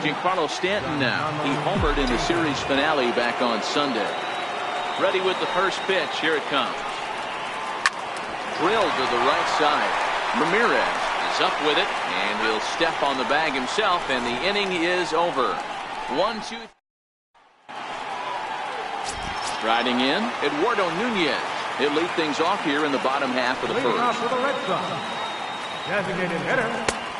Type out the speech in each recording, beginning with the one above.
Giancarlo Stanton now. He homered in the series finale back on Sunday. Ready with the first pitch. Here it comes. Drilled to the right side. Ramirez is up with it, and he'll step on the bag himself, and the inning is over. 1-2. Riding in, Eduardo Nunez. He'll lead things off here in the bottom half of the first. Designated hitter.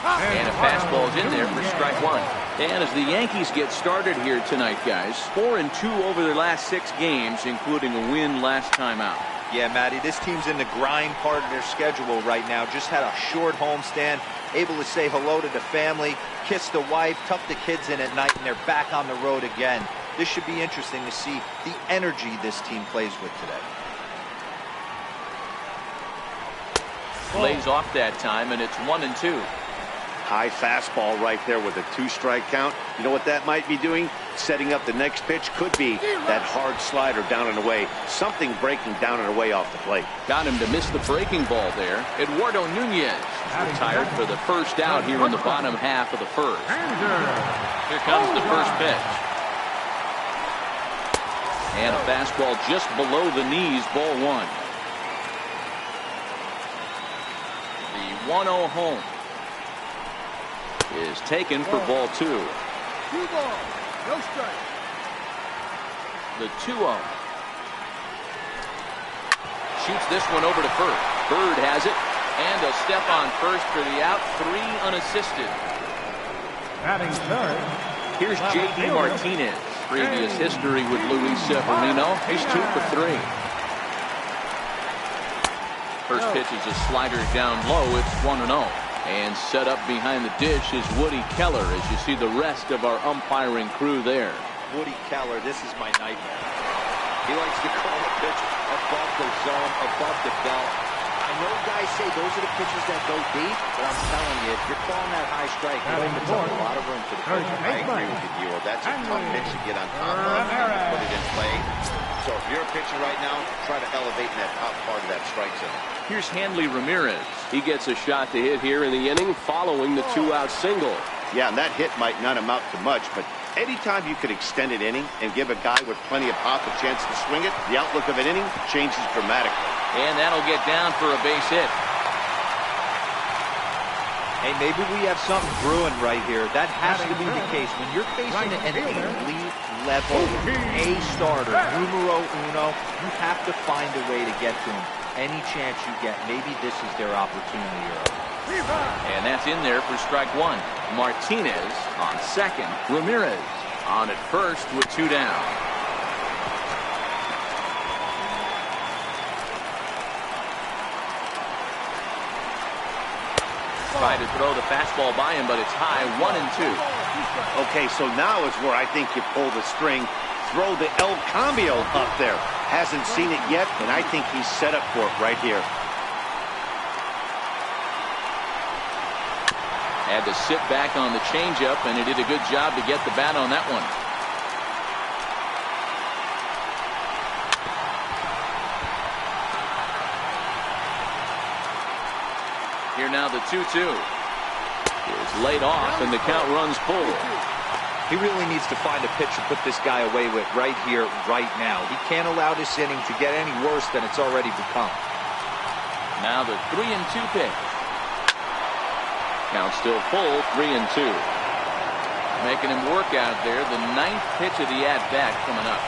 And a fastball's in there for strike one. And as the Yankees get started here tonight, guys, 4-2 over their last 6 games, including a win last time out. Yeah, Matty, this team's in the grind part of their schedule right now. Just had a short homestand, able to say hello to the family, kiss the wife, tuck the kids in at night, and they're back on the road again. This should be interesting to see the energy this team plays with today. Lays off that time, and it's 1-2. High fastball right there with a 2-strike count. You know what that might be doing? Setting up the next pitch. Could be that hard slider down and away. Something breaking down and away off the plate. Got him to miss the breaking ball there. Eduardo Nunez retired for the first out here in the bottom half of the first. Here comes the first pitch. And a fastball just below the knees, ball one. The 1-0 home is taken for ball 2. 2 balls, no strike. The 2-0. Shoots this one over to first. Bird has it, and a step on first for the out. 3 unassisted. Batting third. Here's J.D. Martinez. Previous history with Luis Severino. He's 2 for 3. First pitch is a slider down low. It's 1-0. And set up behind the dish is Woody Keller, as you see the rest of our umpiring crew there. Woody Keller, this is my nightmare. He likes to call a pitch above the zone, above the belt. I know guys say those are the pitches that go deep, but I'm telling you, if you're calling that high strike, it opens up a lot of room for the pitcher. I agree with you, Gio. That's a tough pitch to get on top of and put it in play. So if you're a pitcher right now, try to elevate in that top part of that strike zone. Here's Hanley Ramirez. He gets a shot to hit here in the inning following the 2-out single. Yeah, and that hit might not amount to much, but anytime you could extend an inning and give a guy with plenty of pop a chance to swing it, the outlook of an inning changes dramatically. And that'll get down for a base hit. Hey, maybe we have something brewing right here. That has to be the case. When you're facing an elite level A starter, numero uno, you have to find a way to get to him. Any chance you get, maybe this is their opportunity. And that's in there for strike one. Martinez on second. Ramirez on at first with 2 down. Try to throw the fastball by him, but it's high. 1-2. Okay, so now is where I think you pull the string. Throw the El Cambio up there. Hasn't seen it yet, and I think he's set up for it right here. Had to sit back on the changeup, and he did a good job to get the bat on that one. Here now the 2-2 is laid off, and the count runs full. He really needs to find a pitch to put this guy away with right here, right now. He can't allow this inning to get any worse than it's already become. Now the 3-2 pitch. Count still full, 3-2. Making him work out there. The 9th pitch of the at-bat coming up.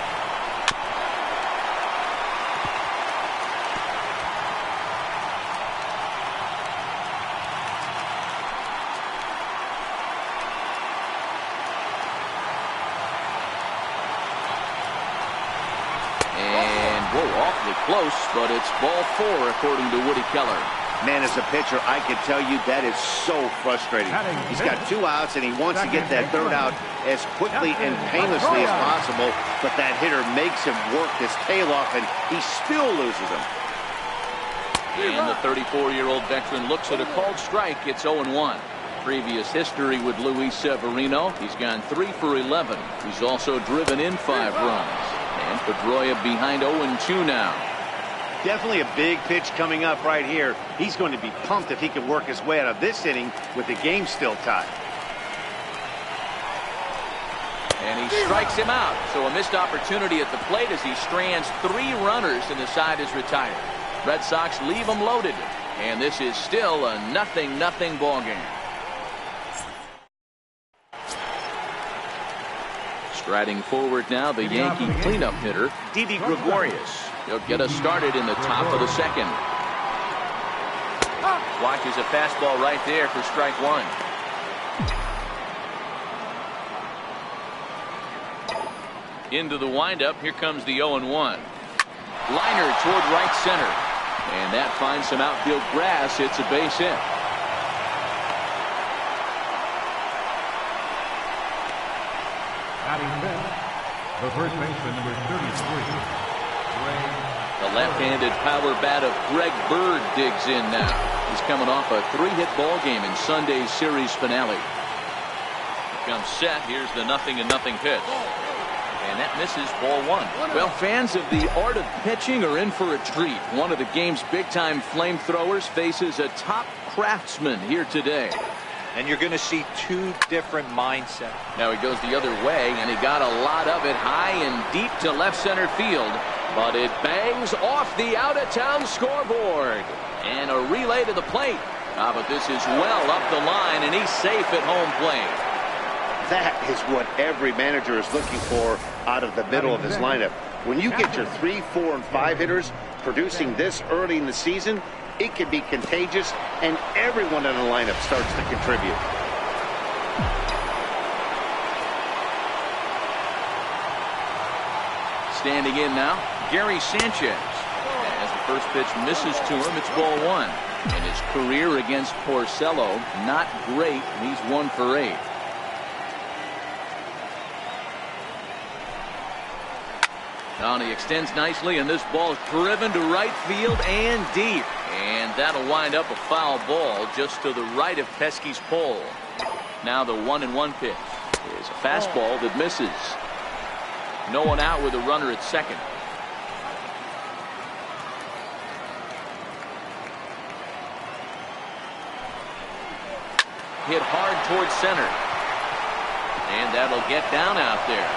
Awfully close, but it's ball 4 according to Woody Keller. Man, as a pitcher, I can tell you that is so frustrating. He's got 2 outs, and he wants to get that 3rd out as quickly and painlessly as possible, but that hitter makes him work his tail off, and he still loses him. And the 34-year-old veteran looks at a called strike. It's 0-1. Previous history with Luis Severino. He's gone 3 for 11. He's also driven in 5 runs. And Pedroia behind 0-2 now. Definitely a big pitch coming up right here. He's going to be pumped if he can work his way out of this inning with the game still tied. And he strikes him out. So a missed opportunity at the plate as he strands 3 runners and the side is retired. Red Sox leave them loaded. And this is still a 0-0 ball game. Striding forward now, the Yankee cleanup hitter, Didi Gregorius. He'll get us started in the top of the second. Watches a fastball right there for strike 1. Into the windup. Here comes the 0-1. Liner toward right center. And that finds some outfield grass. It's a base hit. Batting fifth, the first baseman, number 33. The left-handed power bat of Greg Bird digs in now. He's coming off a 3-hit ball game in Sunday's series finale. Comes set. Here's the 0-0 pitch. And that misses, ball 1. Well, fans of the art of pitching are in for a treat. One of the game's big-time flamethrowers faces a top craftsman here today. And you're going to see 2 different mindsets. Now he goes the other way, and he got a lot of it high and deep to left center field. But it bangs off the out-of-town scoreboard. And a relay to the plate. But this is well up the line, and he's safe at home plate. That is what every manager is looking for out of the middle of his lineup. When you get your 3, 4, and 5 hitters producing this early in the season, it can be contagious, and everyone in the lineup starts to contribute. Standing in now, Gary Sanchez. As the first pitch misses to him, it's ball 1. And his career against Porcello, not great. He's 1 for 8. Now he extends nicely, and this ball's driven to right field and deep. And that'll wind up a foul ball just to the right of Pesky's pole. Now the 1-1 pitch is a fastball that misses. No one out with a runner at second. Hit hard towards center. And that'll get down out there.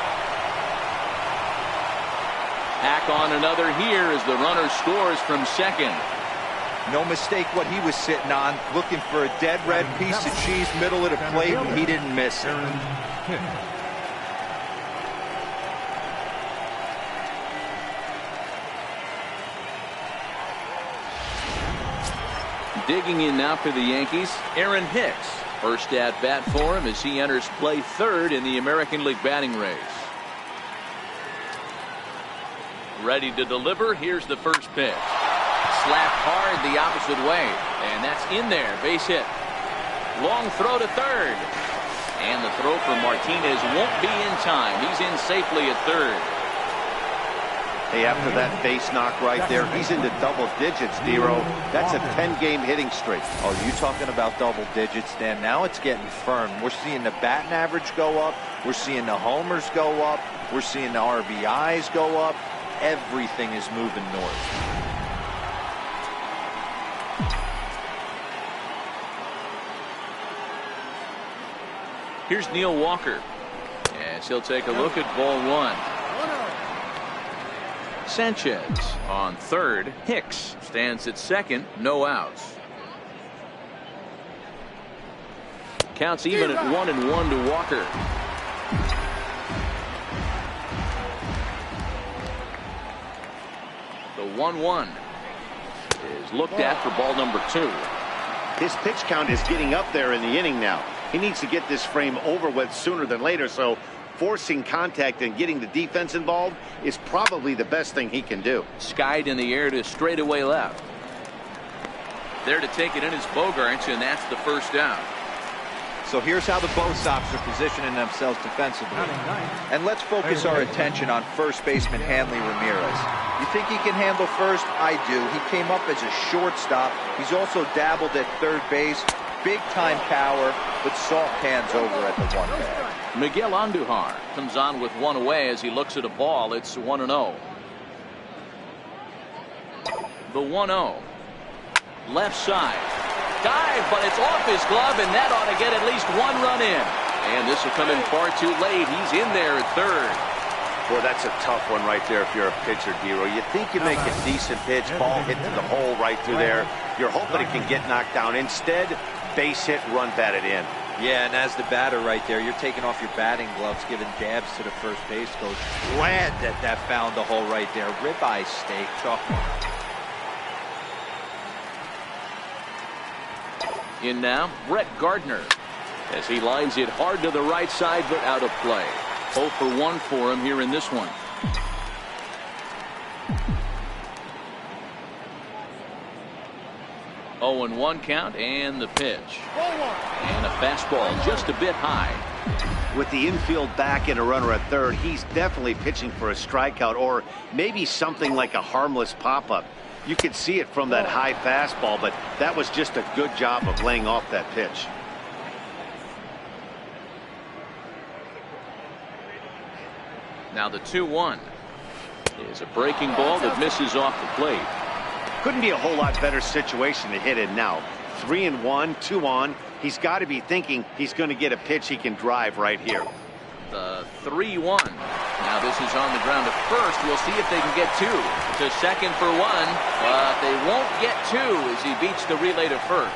Hack on another here as the runner scores from second. No mistake what he was sitting on, looking for a dead red piece of cheese middle of the plate, and he didn't miss it. Digging in now for the Yankees, Aaron Hicks. First at bat for him as he enters play 3rd in the American League batting race. Ready to deliver. Here's the first pitch. Slapped hard the opposite way. And that's in there. Base hit. Long throw to third. And the throw from Martinez won't be in time. He's in safely at third. Hey, after that base knock right there, he's into double digits, Dero. That's a 10-game hitting streak. Oh, you talking about double digits, Dan? Now it's getting firm. We're seeing the batting average go up. We're seeing the homers go up. We're seeing the RBIs go up. Everything is moving north. Here's Neil Walker. As he'll take a look at ball 1. Sanchez on third. Hicks stands at second. No outs. Counts even at 1-1 to Walker. The 1-1 is looked at for ball number 2. His pitch count is getting up there in the inning now. He needs to get this frame over with sooner than later, so forcing contact and getting the defense involved is probably the best thing he can do. Skied in the air to straightaway left. There to take it in is Bogaerts, and that's the first down. So here's how the Bo Sox are positioning themselves defensively. And let's focus our attention on first baseman Hanley Ramirez. You think he can handle first? I do. He came up as a shortstop. He's also dabbled at third base. Big time power, but soft hands over at the 1 bag. Miguel Andujar comes on with 1 away as he looks at a ball. It's 1-0. The 1-0. Left side. Dive, but it's off his glove, and that ought to get at least 1 run in. And this will come in far too late. He's in there at third. Boy, that's a tough one right there if you're a pitcher, Dero. You think you make a decent pitch, ball hit to the hole right through there. You're hoping it can get knocked down. Instead, base hit, run batted in. Yeah, and as the batter right there, you're taking off your batting gloves, giving dabs to the first base coach. Glad that found the hole right there. Ribeye steak, chalk mark. In now, Brett Gardner, as he lines it hard to the right side, but out of play. 0 for 1 for him here in this one. Oh, and 1 count, and the pitch. And a fastball just a bit high. With the infield back and a runner at third, he's definitely pitching for a strikeout or maybe something like a harmless pop-up. You could see it from that high fastball, but that was just a good job of laying off that pitch. Now the 2-1 is a breaking ball that misses off the plate. Couldn't be a whole lot better situation to hit in now. 3-1, 2 on. He's got to be thinking he's going to get a pitch he can drive right here. The 3-1. Now this is on the ground to first. We'll see if they can get 2. To second for 1, but they won't get 2 as he beats the relay to first.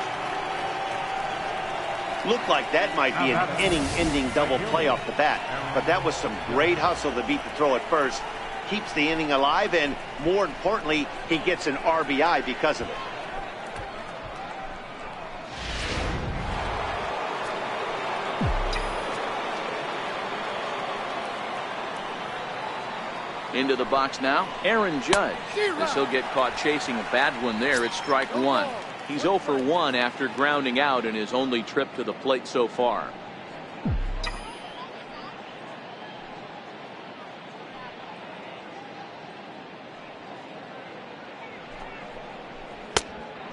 Looked like that might be an inning-ending double play off the bat, but that was some great hustle to beat the throw at first. Keeps the inning alive, and more importantly, he gets an RBI because of it. Into the box now, Aaron Judge. As he'll get caught chasing a bad one there. It's strike 1. He's 0 for 1 after grounding out in his only trip to the plate so far.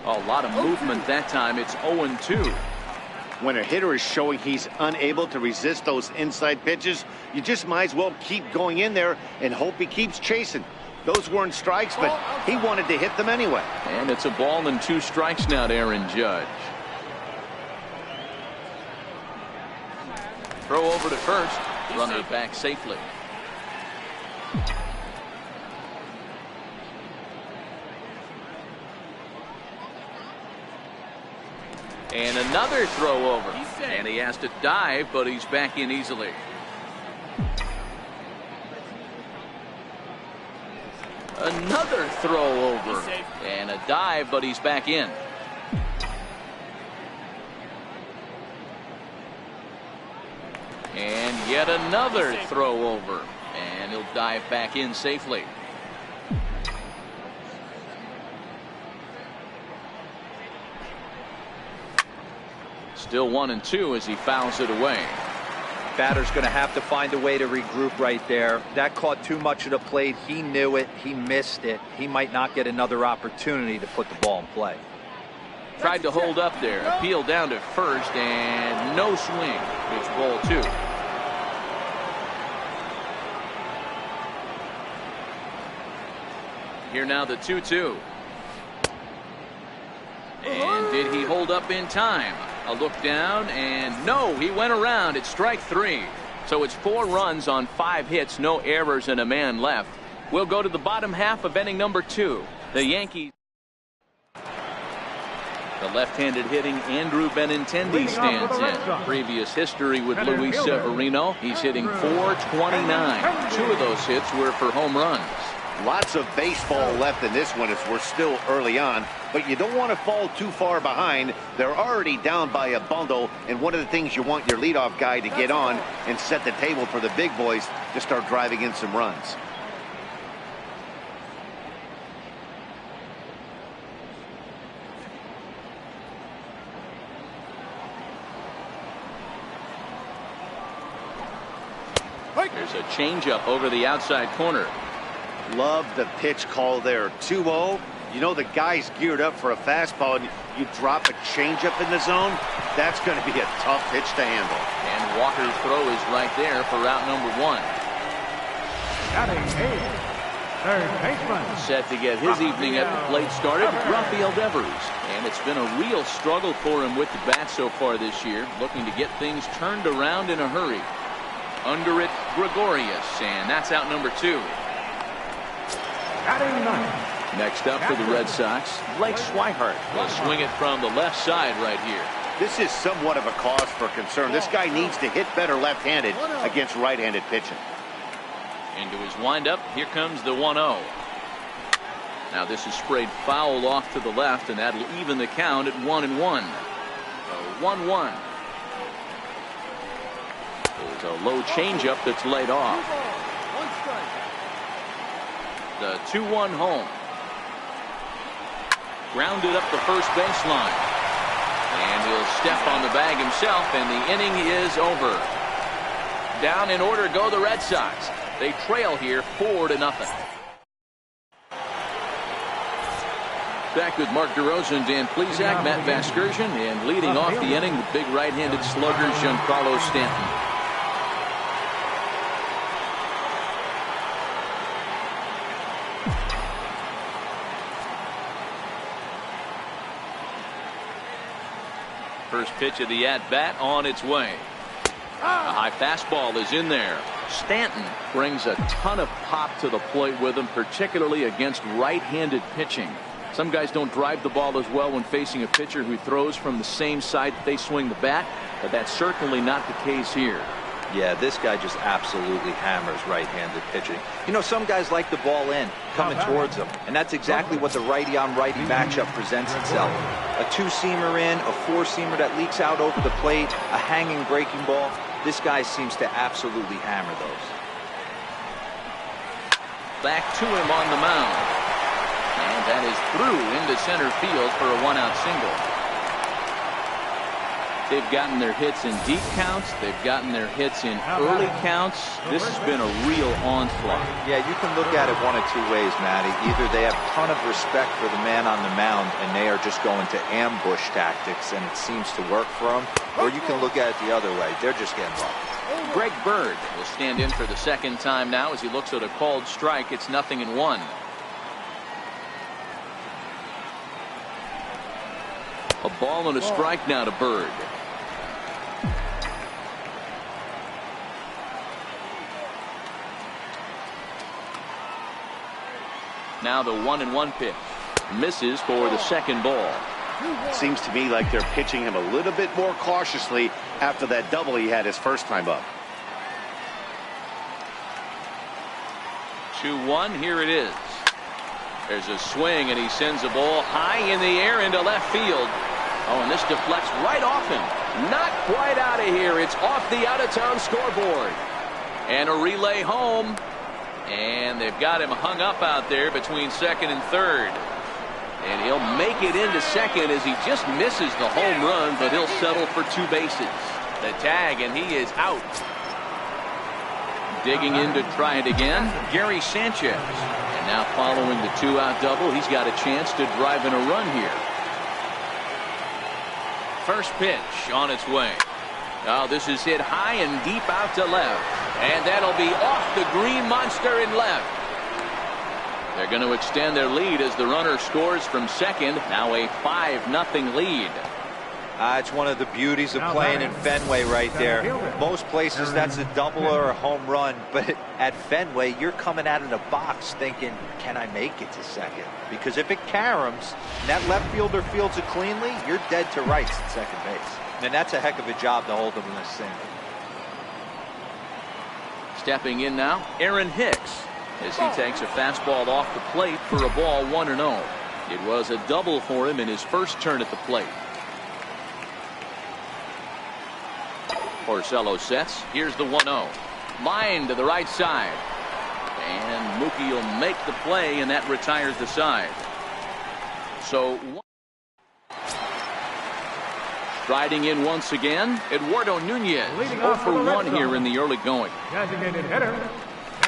A lot of movement that time. It's 0-2. When a hitter is showing he's unable to resist those inside pitches, you just might as well keep going in there and hope he keeps chasing. Those weren't strikes, but he wanted to hit them anyway. And it's a ball and 2 strikes now to Aaron Judge. Throw over to first. Runner back safely. And another throw over. And he has to dive, but he's back in easily. Another throw over. And a dive, but he's back in. And yet another throw over. And he'll dive back in safely. Still 1-2 as he fouls it away. Batter's going to have to find a way to regroup right there. That caught too much of the plate. He knew it. He missed it. He might not get another opportunity to put the ball in play. Tried to hold up there. Appeal down to first and no swing. It's ball 2. Here now the 2-2. And did he hold up in time? A look down, and no, he went around. It's strike 3. So it's 4 runs on 5 hits, no errors, and a man left. We'll go to the bottom half of inning number 2. The Yankees. The left-handed hitting Andrew Benintendi stands in. Previous history with Luis Severino. He's hitting .429. 2 of those hits were for home runs. Lots of baseball left in this one as we're still early on, but you don't want to fall too far behind. They're already down by a bundle, and one of the things you want your leadoff guy to get on and set the table for the big boys to start driving in some runs. There's a changeup over the outside corner. Love the pitch call there. 2-0. You know the guy's geared up for a fastball, and you drop a changeup in the zone. That's going to be a tough pitch to handle. And Walker's throw is right there for route number 1. Third baseman. Set to get his evening at the plate started, Rafael Devers. And it's been a real struggle for him with the bat so far this year, looking to get things turned around in a hurry. Under it, Gregorius, and that's out number 2. Batting ninth. Next up for the Red Sox, Blake Swihart will swing it from the left side right here. This is somewhat of a cause for concern. This guy needs to hit better left-handed against right-handed pitching. Into his windup, here comes the 1-0. Now this is sprayed foul off to the left, and that'll even the count at 1-1. 1-1. There's a low changeup that's laid off. The 2-1 home. Grounded up the first baseline. And he'll step on the bag himself, and the inning is over. Down in order go the Red Sox. They trail here 4-0. Back with Mark DeRosa and Dan Plesac, Matt Vasgersian, and leading off the inning, the big right-handed slugger, Giancarlo Stanton. First pitch of the at-bat on its way. A high fastball is in there. Stanton brings a ton of pop to the plate with him, particularly against right-handed pitching. Some guys don't drive the ball as well when facing a pitcher who throws from the same side that they swing the bat, but that's certainly not the case here. Yeah, this guy just absolutely hammers right-handed pitching. You know, some guys like the ball in, coming towards them, and that's exactly what the righty-on-righty matchup presents itself. A two-seamer in, a four-seamer that leaks out over the plate, a hanging breaking ball. This guy seems to absolutely hammer those. Back to him on the mound. And that is through into center field for a one-out single. They've gotten their hits in deep counts. They've gotten their hits in early counts. This has been a real onslaught. Yeah, you can look at it one of two ways, Matty. Either they have a ton of respect for the man on the mound and they are just going to ambush tactics and it seems to work for them, or you can look at it the other way. They're just getting lucky. Greg Bird will stand in for the second time now as he looks at a called strike. It's 0-1. A ball and a strike now to Bird. Now the 1-1 pitch. Misses for the second ball. Seems to me like they're pitching him a little bit more cautiously after that double he had his first time up. 2-1. Here it is. There's a swing, and he sends a ball high in the air into left field. Oh, and this deflects right off him. Not quite out of here. It's off the out-of-town scoreboard. And a relay home. And they've got him hung up out there between second and third. And he'll make it into second as he just misses the home run, but he'll settle for 2 bases. The tag, and he is out. Digging in to try it again, Gary Sanchez. And now following the 2-out double, he's got a chance to drive in a run here. First pitch on its way. Oh, this is hit high and deep out to left. And that'll be off the green monster in left. They're going to extend their lead as the runner scores from second. Now a 5-0 lead. It's one of the beauties of playing in Fenway right there. Most places that's a double or a home run, but at Fenway you're coming out of the box thinking, can I make it to second? Because if it caroms and that left fielder fields it cleanly, you're dead to rights at second base. And that's a heck of a job to hold them in this single. Stepping in now, Aaron Hicks, as he takes a fastball off the plate for a ball 1-0. It was a double for him in his first turn at the plate. Porcello sets. Here's the 1-0. Line to the right side. And Mookie will make the play, and that retires the side. So striding in once again, Eduardo Nunez. 0 for 1 here in the early going. Designated hitter,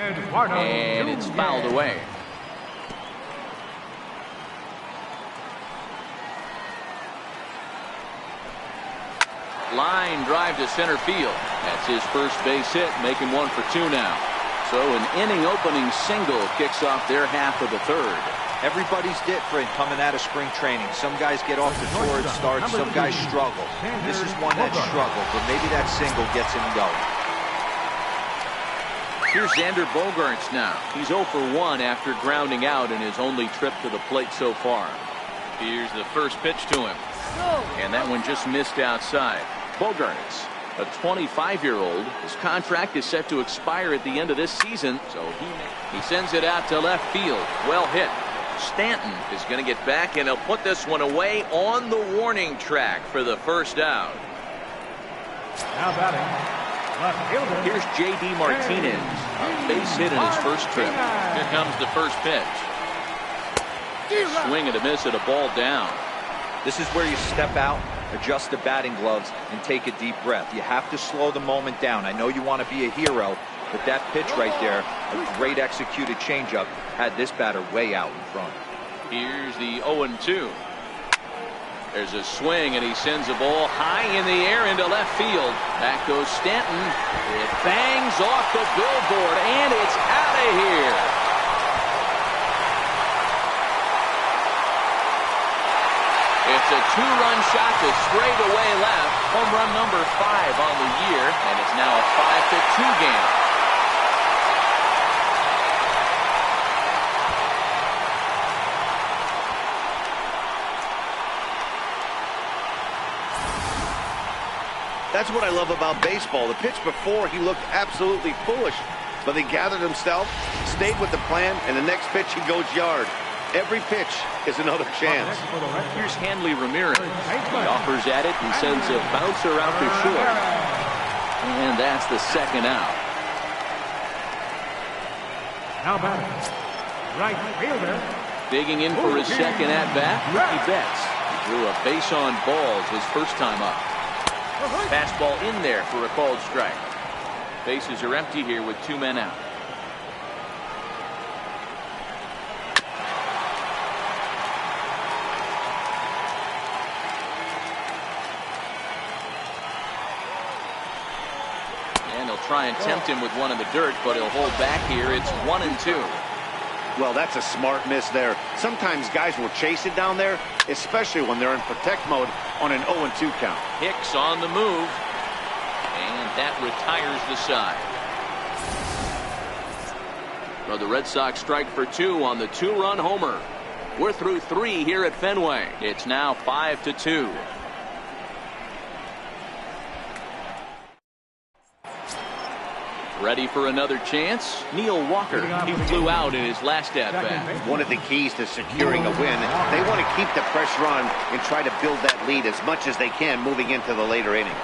Eduardo And it's Nunez. fouled away. Line drive to center field. That's his first base hit, making 1 for 2 now. So an inning-opening single kicks off their half of the third. Everybody's different coming out of spring training. Some guys get off to torrid starts, some guys struggle. This is one that struggled, but maybe that single gets him going. Here's Xander Bogaerts now. He's 0 for 1 after grounding out in his only trip to the plate so far. Here's the first pitch to him. And that one just missed outside. Bogaerts, a 25-year-old. His contract is set to expire at the end of this season, so he sends it out to left field. Well hit. Stanton is going to get back, and he'll put this one away on the warning track for the first out. Now batting. Here's J.D. Martinez, a base hit in his first trip. Here comes the first pitch. Swing and a miss at a ball down. This is where you step out, adjust the batting gloves, and take a deep breath. You have to slow the moment down. I know you want to be a hero, but that pitch right there, a great executed changeup, had this batter way out in front. Here's the 0-2. There's a swing, and he sends a ball high in the air into left field. Back goes Stanton. It bangs off the billboard, and it's out of here. It's a two-run shot to straightaway left. Home run number 5 on the year, and it's now a 5-2 game. That's what I love about baseball. The pitch before, he looked absolutely foolish, but he gathered himself, stayed with the plan, and the next pitch he goes yard. Every pitch is another chance. Here's Hanley Ramirez. He offers at it and sends a bouncer out to short. And that's the second out. Now batting. Right fielder. Digging in for his second at-bat, Mookie Betts. He drew a base on balls his first time up. Fastball in there for a called strike. Bases are empty here with 2 men out. And he'll try and tempt him with one in the dirt, but he'll hold back here. It's 1-2. Well, that's a smart miss there. Sometimes guys will chase it down there, especially when they're in protect mode on an 0-2 count. Hicks on the move, and that retires the side. So the Red Sox strike for 2 on the 2-run homer. We're through 3 here at Fenway. It's now 5-2. Ready for another chance? Neil Walker. He flew out in his last at-bat. One of the keys to securing a win, they want to keep the pressure on and try to build that lead as much as they can moving into the later innings.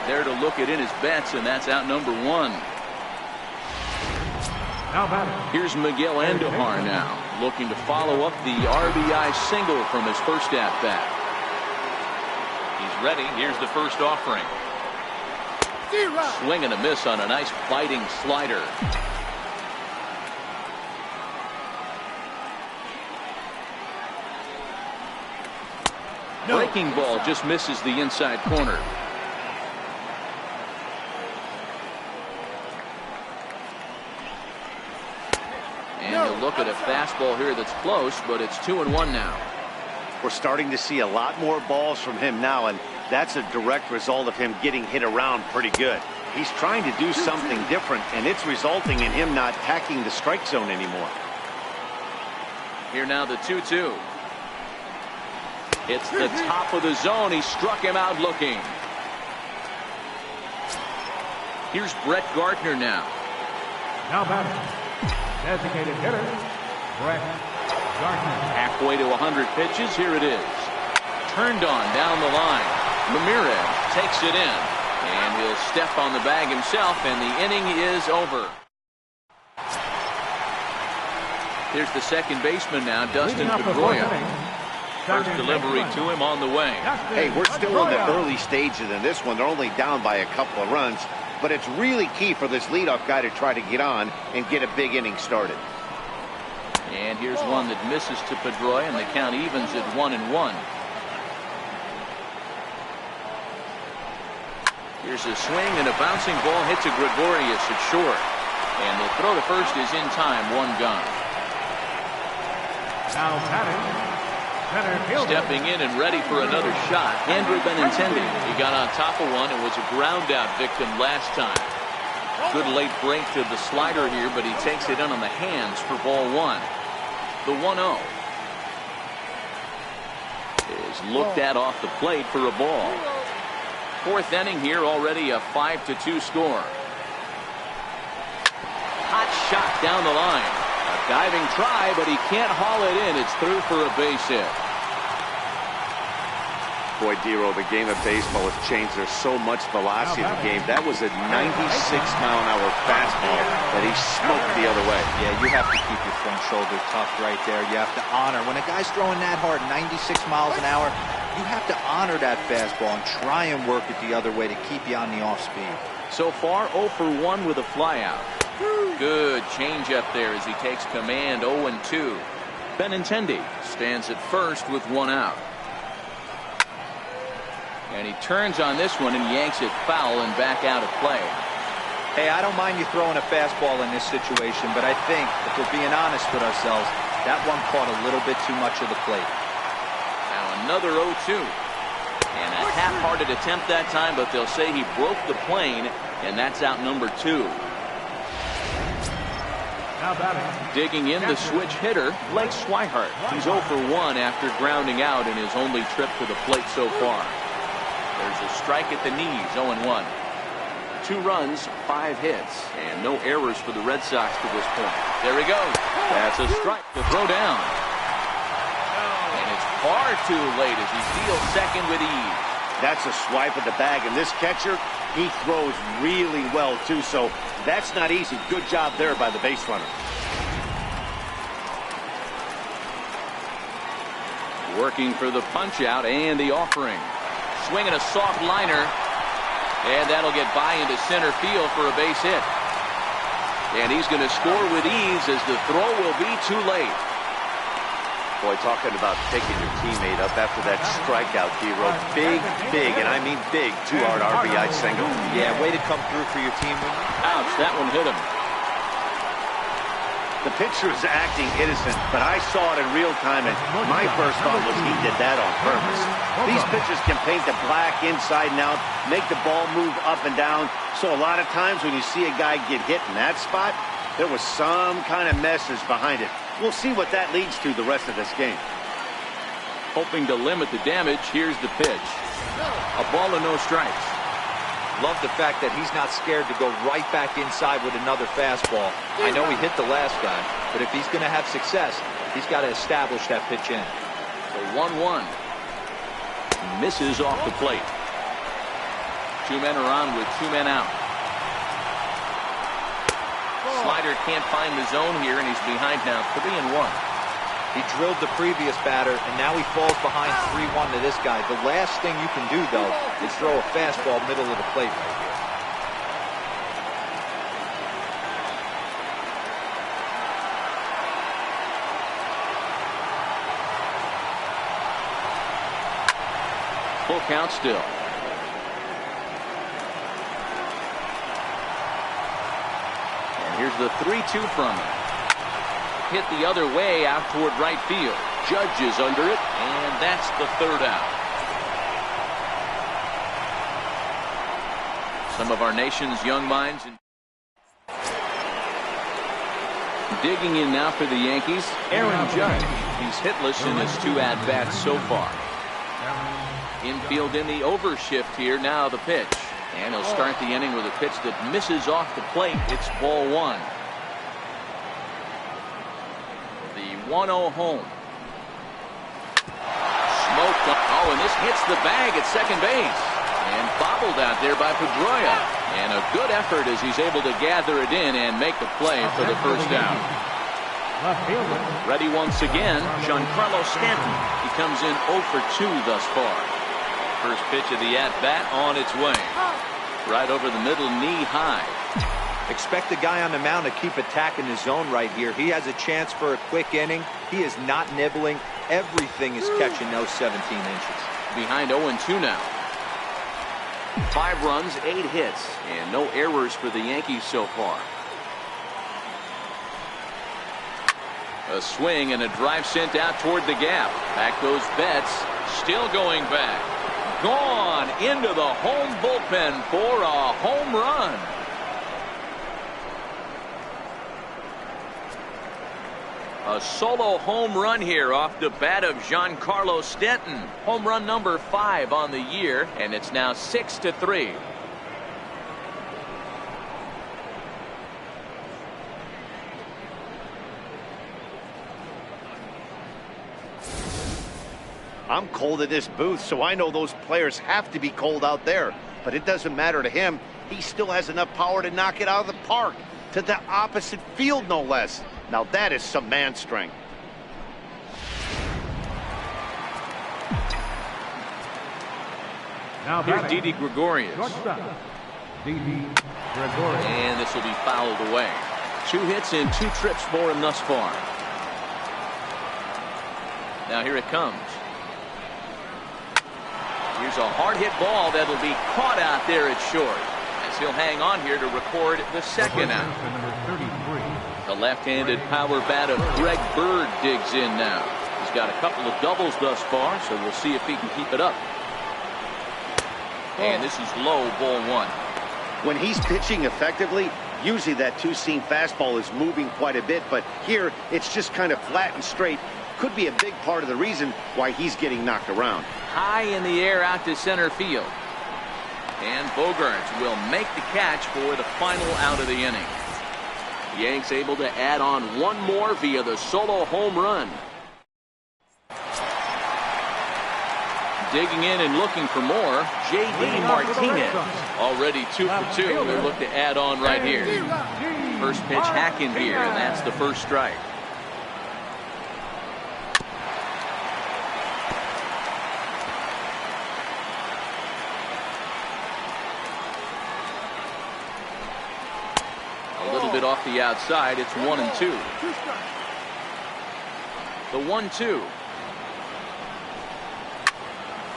There to look at in his bets, and that's out number 1. Here's Miguel Andujar now, looking to follow up the RBI single from his first at-bat. He's ready. Here's the first offering. Swing and a miss on a nice biting slider. Breaking ball just misses the inside corner. And you'll look at a fastball here that's close, but it's 2-1 now. We're starting to see a lot more balls from him now, and that's a direct result of him getting hit around pretty good. He's trying to do something different, and it's resulting in him not attacking the strike zone anymore. Here now the 2-2. It's the top of the zone. He struck him out looking. Here's Brett Gardner now. Now batting. Designated hitter, Brett Gardner. Halfway to 100 pitches. Here it is. Turned on down the line. Ramirez takes it in, and he'll step on the bag himself, and the inning is over. Here's the second baseman now, Dustin Pedroia. First delivery to him on the way. Hey, we're still in the early stages in this one. They're only down by a couple of runs, but it's really key for this leadoff guy to try to get on and get a big inning started. And here's one that misses to Pedroia, and the count evens at 1-1. Here's a swing, and a bouncing ball hit to Gregorius at short. And the throw to first is in time. One gone. Now batting, center fielder. Stepping in and ready for another shot, Andrew Benintendi. He got on top of one and was a ground out victim last time. Good late break to the slider here, but he takes it in on the hands for ball one. The 1-0 is looked at off the plate for a ball. Fourth inning here, already a 5-2 score. Hot shot down the line. A diving try, but he can't haul it in. It's through for a base hit. Boy, Dero, the game of baseball has changed. There's so much velocity in the game. That was a 96-mile-an-hour fastball that he smoked the other way. Yeah, you have to keep your front shoulder tucked right there. You have to honor. When a guy's throwing that hard, 96 miles an hour, you have to honor that fastball and try and work it the other way to keep you on the off speed. So far, 0 for 1 with a flyout. Good changeup there as he takes command. 0-2. Benintendi stands at first with one out. And he turns on this one and yanks it foul and back out of play. Hey, I don't mind you throwing a fastball in this situation, but I think if we're being honest with ourselves, that one caught a little bit too much of the plate. Now another 0-2. And a half-hearted attempt that time, but they'll say he broke the plane, and that's out number 2. Now batting, Digging in the switch hitter, Blake Swihart. He's 0 for 1 after grounding out in his only trip to the plate so far. There's a strike at the knees, 0-1. 2 runs, 5 hits, and no errors for the Red Sox to this point. There he goes. That's a strike to throw down. And it's far too late as he steals second with ease. That's a swipe at the bag, and this catcher, he throws really well, too, so that's not easy. Good job there by the base runner. Working for the punch-out and the offering. Swinging a soft liner, and that'll get by into center field for a base hit. And he's going to score with ease as the throw will be too late. Boy, talking about taking your teammate up after that strikeout, Dero. Big, and I mean big, 2-hard RBI single. Yeah, way to come through for your team. Ouch, that one hit him. The pitcher is acting innocent, but I saw it in real time, and my first thought was he did that on purpose. These pitchers can paint the black inside and out, make the ball move up and down, so a lot of times when you see a guy get hit in that spot, there was some kind of message behind it. We'll see what that leads to the rest of this game. Hoping to limit the damage, here's the pitch. A ball and no strikes. Love the fact that he's not scared to go right back inside with another fastball. I know he hit the last guy, but if he's going to have success, he's got to establish that pitch in. The 1-1. Misses off the plate. 2 men are on with 2 men out. Slider can't find the zone here, and he's behind now 3-1. He drilled the previous batter, and now he falls behind 3-1 to this guy. The last thing you can do, though, is throw a fastball middle of the plate right here. Full count still. And here's the 3-2 from him. Hit the other way out toward right field. Judge is under it, and that's the 3rd out. Some of our nation's young minds. Digging in now for the Yankees, Aaron Judge. He's hitless in his 2 at-bats so far. Infield in the overshift here. Now the pitch. And he'll start the inning with a pitch that misses off the plate. It's ball 1. 1-0 home. Smoked up. Oh, and this hits the bag at second base. And bobbled out there by Pedroia. And a good effort as he's able to gather it in and make the play for the first out. Ready once again, Giancarlo Stanton. He comes in 0 for 2 thus far. First pitch of the at-bat on its way. Right over the middle, knee high. Expect the guy on the mound to keep attacking the zone right here. He has a chance for a quick inning. He is not nibbling. Everything is catching those 17 inches. Behind 0-2 now. 5 runs, 8 hits, and no errors for the Yankees so far. A swing and a drive sent out toward the gap. Back goes Betts. Still going back. Gone into the home bullpen for a home run. A solo home run here off the bat of Giancarlo Stanton. Home run number 5 on the year, and it's now 6-3. I'm cold in this booth, so I know those players have to be cold out there. But it doesn't matter to him. He still has enough power to knock it out of the park. To the opposite field, no less. Now that is some man strength. Now Here's Didi Gregorius. Didi Gregorius. And this will be fouled away. 2 hits and 2 trips for him thus far. Now here it comes. Here's a hard hit ball that'll be caught out there at short, as he'll hang on here to record the second out. The left-handed power bat of Greg Bird digs in now. He's got a couple of doubles thus far, so we'll see if he can keep it up. And this is low, ball 1. When he's pitching effectively, usually that two-seam fastball is moving quite a bit, but here it's just kind of flat and straight. Could be a big part of the reason why he's getting knocked around. High in the air out to center field. And Bogaerts will make the catch for the final out of the inning. Yanks able to add on one more via the solo home run. Digging in and looking for more, J.D. Martinez. Already 2 for 2. They look to add on right here. First pitch hack in here, and that's the first strike. Bit off the outside. It's 1-2. The 1-2.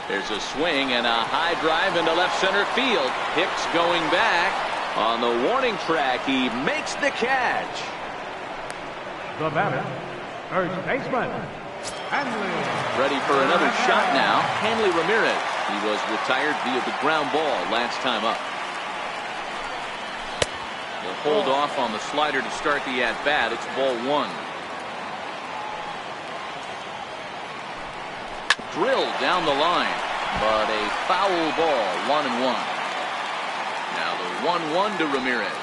There's a swing and a high drive into left center field. Hicks going back on the warning track. He makes the catch. The batter, first baseman, Hanley. Ready for another shot now. Hanley Ramirez. He was retired via the ground ball last time up. He'll hold off on the slider to start the at-bat. It's ball 1. Drilled down the line, but a foul ball, 1-1. Now the 1-1 to Ramirez.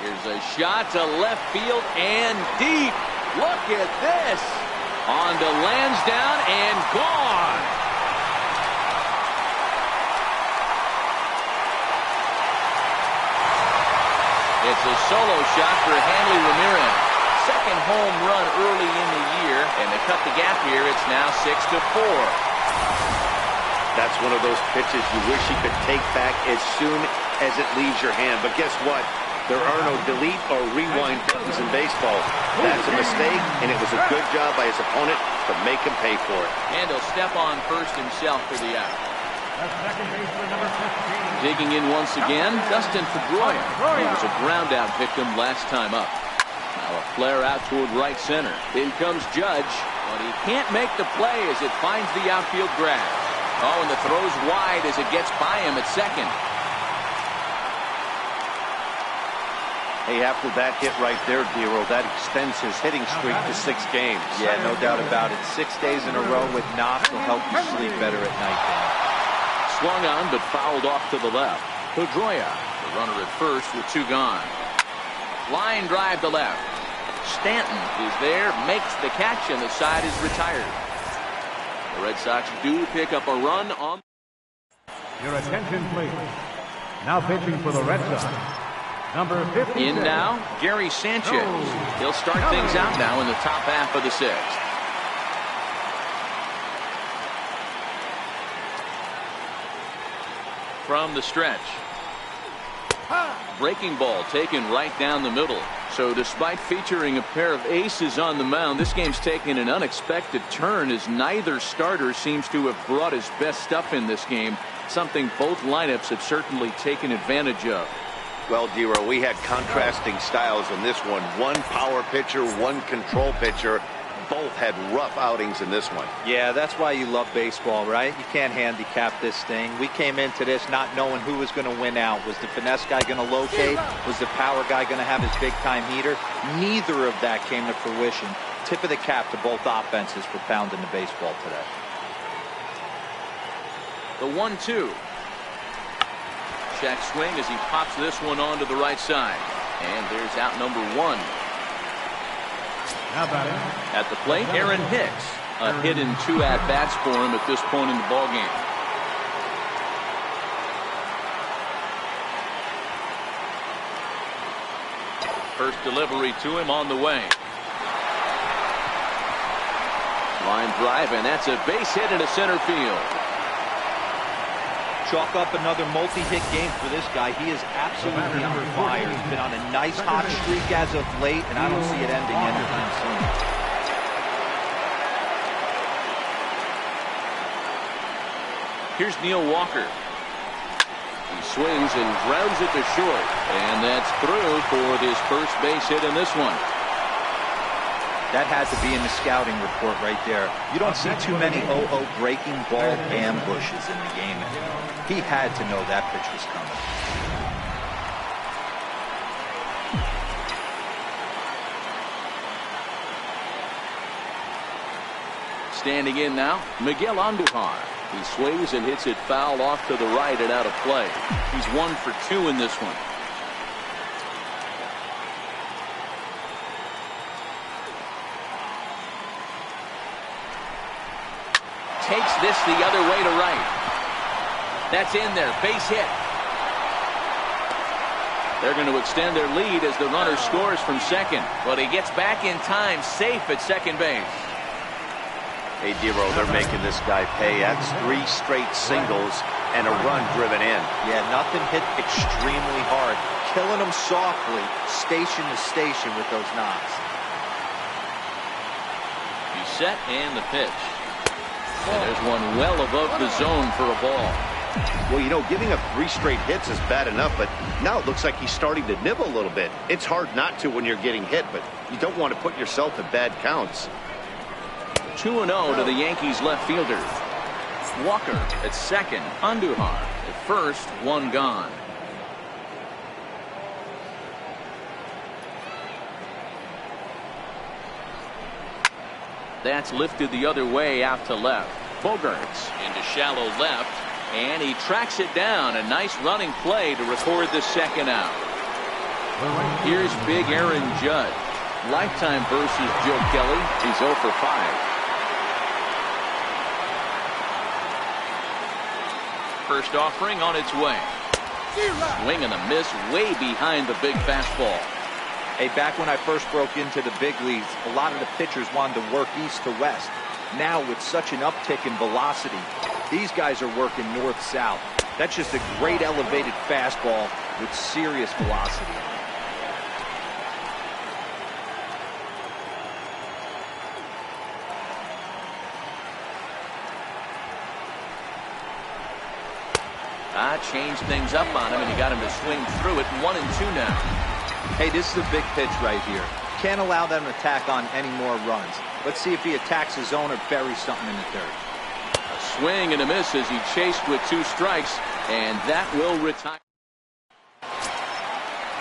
Here's a shot to left field and deep. Look at this. On to Lansdowne and gone. It's a solo shot for Hanley Ramirez. Second home run early in the year, and to cut the gap here, it's now 6-4. That's one of those pitches you wish you could take back as soon as it leaves your hand. But guess what? There are no delete or rewind buttons in baseball. That's a mistake, and it was a good job by his opponent to make him pay for it. And he'll step on first himself for the out. Second baseman, number 15. Digging in once again, Dustin Pedroia. He was a ground-out victim last time up. Now a flare out toward right center. In comes Judge, but he can't make the play as it finds the outfield grass. Oh, and the throw's wide as it gets by him at second. Hey, after that hit right there, Dero, that extends his hitting streak to 6 games. Yeah, no doubt about it. 6 days in a row with knocks will help you sleep better at night, Dan. Swung on, but fouled off to the left. Pedroia, the runner at first with 2 gone. Line drive to left. Stanton is there, makes the catch, and the side is retired. The Red Sox do pick up a run on. Your attention, please. Now pitching for the Red Sox, number 50. In now, Gary Sanchez. He'll start things out now in the top half of the 6th. From the stretch. Breaking ball taken right down the middle. So despite featuring a pair of aces on the mound, this game's taken an unexpected turn as neither starter seems to have brought his best stuff in this game, something both lineups have certainly taken advantage of. Well, Dero, we had contrasting styles in this one. One power pitcher, one control pitcher. Both had rough outings in this one. Yeah, that's why you love baseball, right? You can't handicap this thing. We came into this not knowing who was going to win out. Was the finesse guy going to locate? Was the power guy going to have his big-time heater? Neither of that came to fruition. Tip of the cap to both offenses for pounding the baseball today. The 1-2. Check swing as he pops this one onto the right side. And there's out number 1. Now batting. At the plate, Aaron Hicks. A hit in 2 at-bats for him at this point in the ballgame. First delivery to him on the way. Line drive, and that's a base hit into center field. Chalk up another multi-hit game for this guy. He is absolutely on fire. He's been on a nice hot streak as of late, and I don't see it ending anytime soon. Here's Neil Walker. He swings and grounds it to short, and that's through for this first base hit in this one. That had to be in the scouting report right there. You don't see too many breaking ball ambushes in the game anymore. He had to know that pitch was coming. Standing in now, Miguel Andujar. He swings and hits it foul off to the right and out of play. He's 1 for 2 in this one. Takes this the other way to right. That's in there. Base hit. They're going to extend their lead as the runner scores from second. But he gets back in time, safe at second base. Hey, Dero, they're making this guy pay. That's 3 straight singles and a run driven in. Yeah, nothing hit extremely hard. Killing them softly, station to station with those knocks. He's set and the pitch. And there's one well above the zone for a ball. Well, you know, giving up 3 straight hits is bad enough, but now it looks like he's starting to nibble a little bit. It's hard not to when you're getting hit, but you don't want to put yourself in bad counts. 2-0 to the Yankees left fielder. Walker at second. Andujar at first. 1 gone. That's lifted the other way out to left. Bogarts into shallow left, and he tracks it down. A nice running play to record the second out. Here's big Aaron Judge. Lifetime versus Joe Kelly. He's 0 for 5. First offering on its way. Swing and a miss way behind the big fastball. Hey, back when I first broke into the big leagues, a lot of the pitchers wanted to work east to west. Now, with such an uptick in velocity, these guys are working north-south. That's just a great elevated fastball with serious velocity. Changed things up on him, and he got him to swing through it. 1-2 now. Hey, this is a big pitch right here. Can't allow them to tack on any more runs. Let's see if he attacks his zone or buries something in the third. A swing and a miss as he chased with 2 strikes, and that will retire.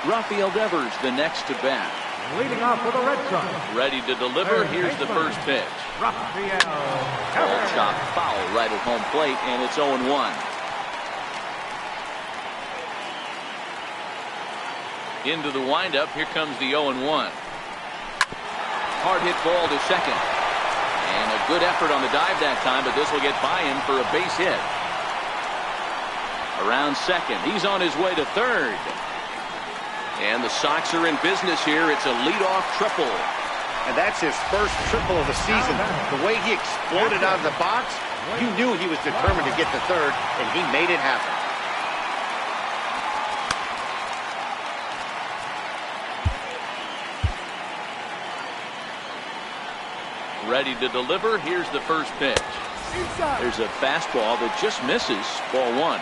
Rafael Devers, the next to bat. Leading off for the Red Sox. Ready to deliver. Here's the first pitch. Rafael Ball Devers. chop foul right at home plate, and it's 0-1. Into the windup. Here comes the 0-1. Hard hit ball to second. And a good effort on the dive that time, but this will get by him for a base hit. Around second. He's on his way to third. And the Sox are in business here. It's a leadoff triple. And that's his first triple of the season. The way he exploded out of the box, you knew he was determined to get to third, and he made it happen. Ready to deliver. Here's the first pitch. There's a fastball that just misses. Ball 1.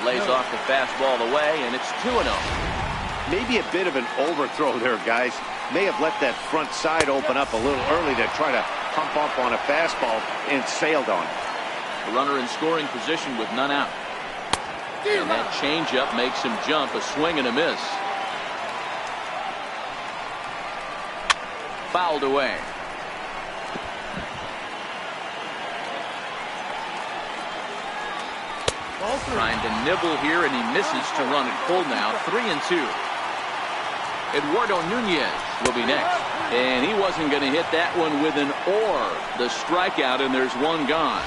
Lays off the fastball away, and it's 2-0. Maybe a bit of an overthrow there, guys. May have let that front side open up a little early to try to pump up on a fastball and sailed on it. A runner in scoring position with none out. And that changeup makes him jump. A swing and a miss. Fouled away. Trying to nibble here, and he misses to run it full now. 3-2. Eduardo Nunez will be next. And he wasn't going to hit that one with an or. The strikeout, and there's one gone.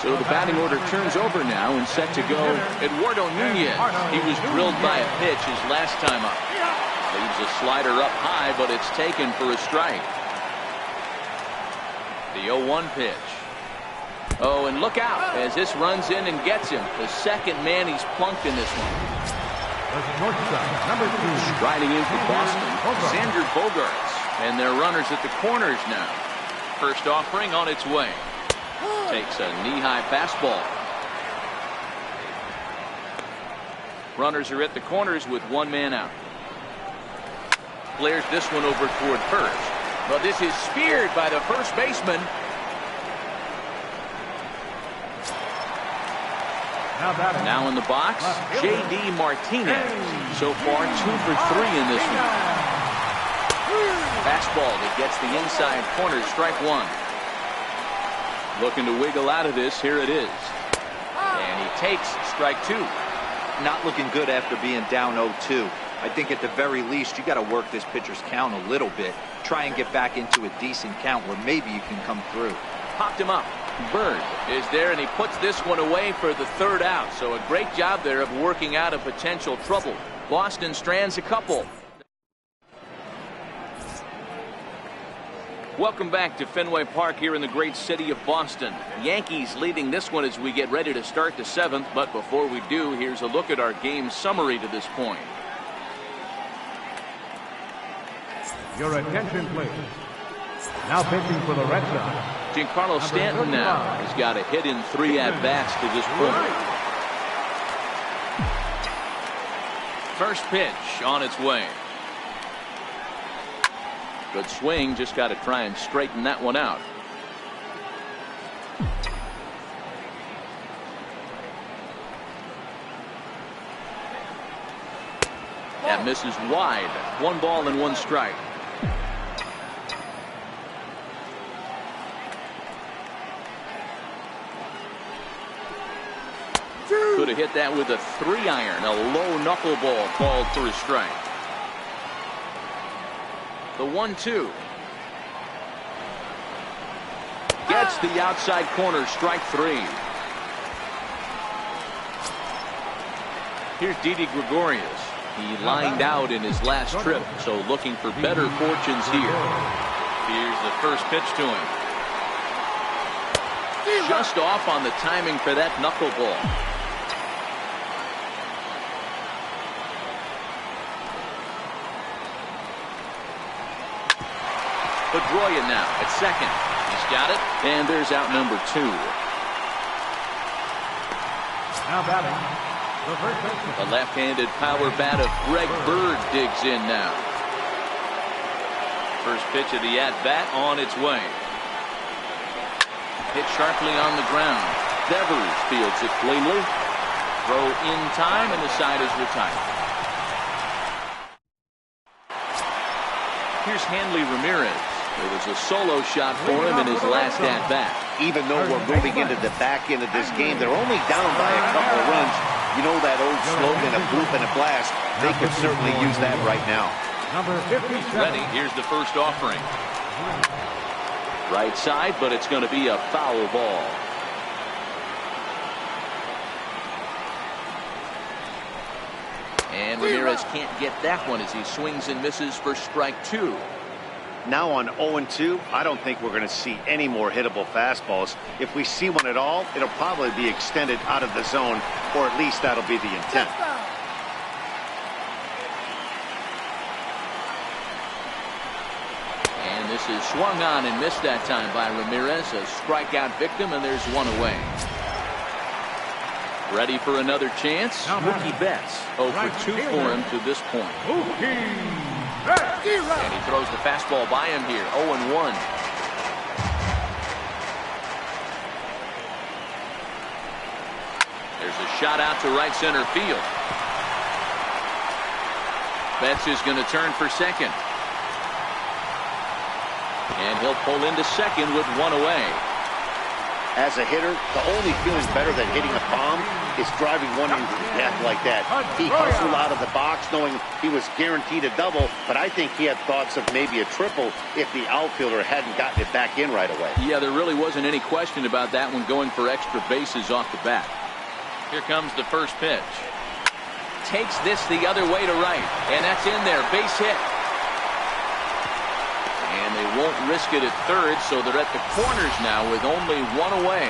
So the batting order turns over now and set to go. Eduardo Nunez. He was drilled by a pitch his last time up. Leaves a slider up high, but it's taken for a strike. The 0-1 pitch. Oh, and look out as this runs in and gets him. The second man he's plunked in this one. Striding in for Boston, Xander Bogaerts. And they're runners at the corners now. First offering on its way. Takes a knee-high fastball. Runners are at the corners with one man out. Flares this one over toward first. But this is speared by the first baseman. Now in the box, J.D. Martinez. So far, 2 for 3 in this one. Fastball that gets the inside corner, strike one. Looking to wiggle out of this, here it is. And he takes strike two. Not looking good after being down 0-2. I think at the very least, you got to work this pitcher's count a little bit. Try and get back into a decent count where maybe you can come through. Popped him up. Bird is there, and he puts this one away for the third out. So a great job there of working out a potential trouble. Boston strands a couple. Welcome back to Fenway Park here in the great city of Boston. Yankees leading this one as we get ready to start the 7th. But before we do, here's a look at our game summary to this point. Your attention, please. Now pitching for the Red Sox. Giancarlo Stanton now has got a hit in 3 at-bats to this point. First pitch on its way. Good swing, just got to try and straighten that one out. That misses wide. 1 ball and 1 strike. Could have hit that with a 3-iron. A low knuckleball called for a strike. The 1-2. Gets the outside corner, strike 3. Here's Didi Gregorius. He lined out in his last trip, so looking for better fortunes here. Here's the first pitch to him. Just off on the timing for that knuckleball. Pedroia now at second. He's got it, and there's out number 2. Now batting, the first baseman. The left-handed power bat of Greg Bird digs in now. First pitch of the at-bat on its way. Hit sharply on the ground. Devers fields it cleanly. Throw in time, and the side is retired. Here's Hanley Ramirez. It was a solo shot for him in his last at-bat. Even though we're moving into the back end of this game, they're only down by a couple of runs. You know that old slogan, a boop and a blast. They could certainly use that right now. Number 57. Ready, here's the first offering. Right side, but it's going to be a foul ball. And Ramirez can't get that one as he swings and misses for strike 2. Now on 0-2, I don't think we're going to see any more hittable fastballs. If we see one at all, it'll probably be extended out of the zone, or at least that'll be the intent. And this is swung on and missed that time by Ramirez. A strikeout victim, and there's one away. Ready for another chance? Mookie Betts. 0 for 2 for him to this point. And he throws the fastball by him here. 0-1. There's a shot out to right center field. Betts is going to turn for second. And he'll pull into second with one away. As a hitter, the only feeling better than hitting a bomb is driving one into the net like that. He hustled out of the box knowing he was guaranteed a double, but I think he had thoughts of maybe a triple if the outfielder hadn't gotten it back in right away. Yeah, there really wasn't any question about that one, going for extra bases off the bat. Here comes the first pitch. Takes this the other way to right, and that's in there. Base hit. And they won't risk it at third, so they're at the corners now with only one away.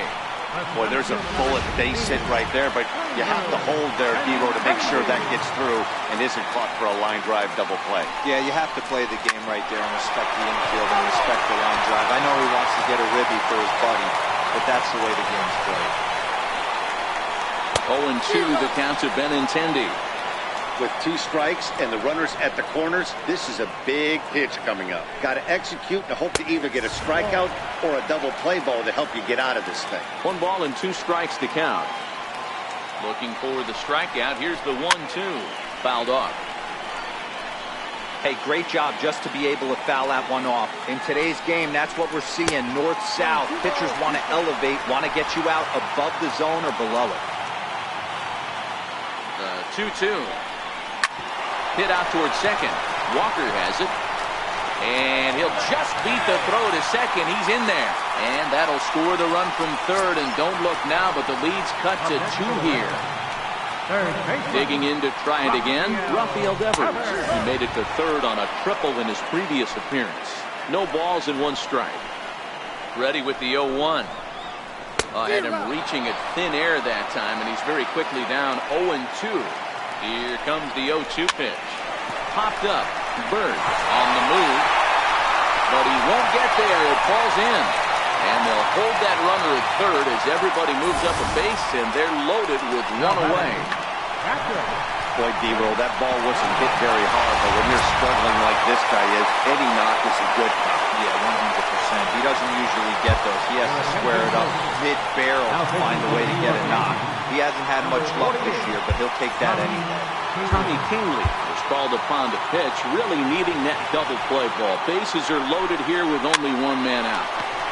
Boy, there's a bullet base hit right there, but you have to hold there, Devo, to make sure that gets through and isn't caught for a line drive double play. Yeah, you have to play the game right there and respect the infield and respect the line drive. I know he wants to get a ribby for his buddy, but that's the way the game's played. 0-2 the count to Benintendi. With 2 strikes and the runners at the corners, this is a big pitch coming up. Got to execute and hope to either get a strikeout or a double play ball to help you get out of this thing. 1 ball and 2 strikes to count. Looking for the strikeout. Here's the 1-2. Fouled off. Hey, great job just to be able to foul that one off. In today's game, that's what we're seeing. North-south. Pitchers want to elevate, want to get you out above the zone or below it. 2-2. Hit out towards second. Walker has it. And he'll just beat the throw to second. He's in there. And that'll score the run from third. And don't look now, but the lead's cut to 2 here. Digging in to try it again, Rafael Devers. He made it to third on a triple in his previous appearance. No balls and 1 strike. Ready with the 0-1. Had him reaching at thin air that time, and he's very quickly down 0-2. Here comes the 0-2 pitch. Popped up. Bird on the move. But he won't get there. It falls in. And they'll hold that runner at third as everybody moves up a base, and they're loaded with 1 away. Boy, D-Roll, that ball wasn't hit very hard, but when you're struggling like this guy is, any knock is a good knock. Yeah, 100%. He doesn't usually get those. He has to square it up mid-barrel to find a way to get a knock. He hasn't had much luck this year, but he'll take that anyway. Tommy Kingley was called upon to pitch, really needing that double play ball. Bases are loaded here with only 1 man out.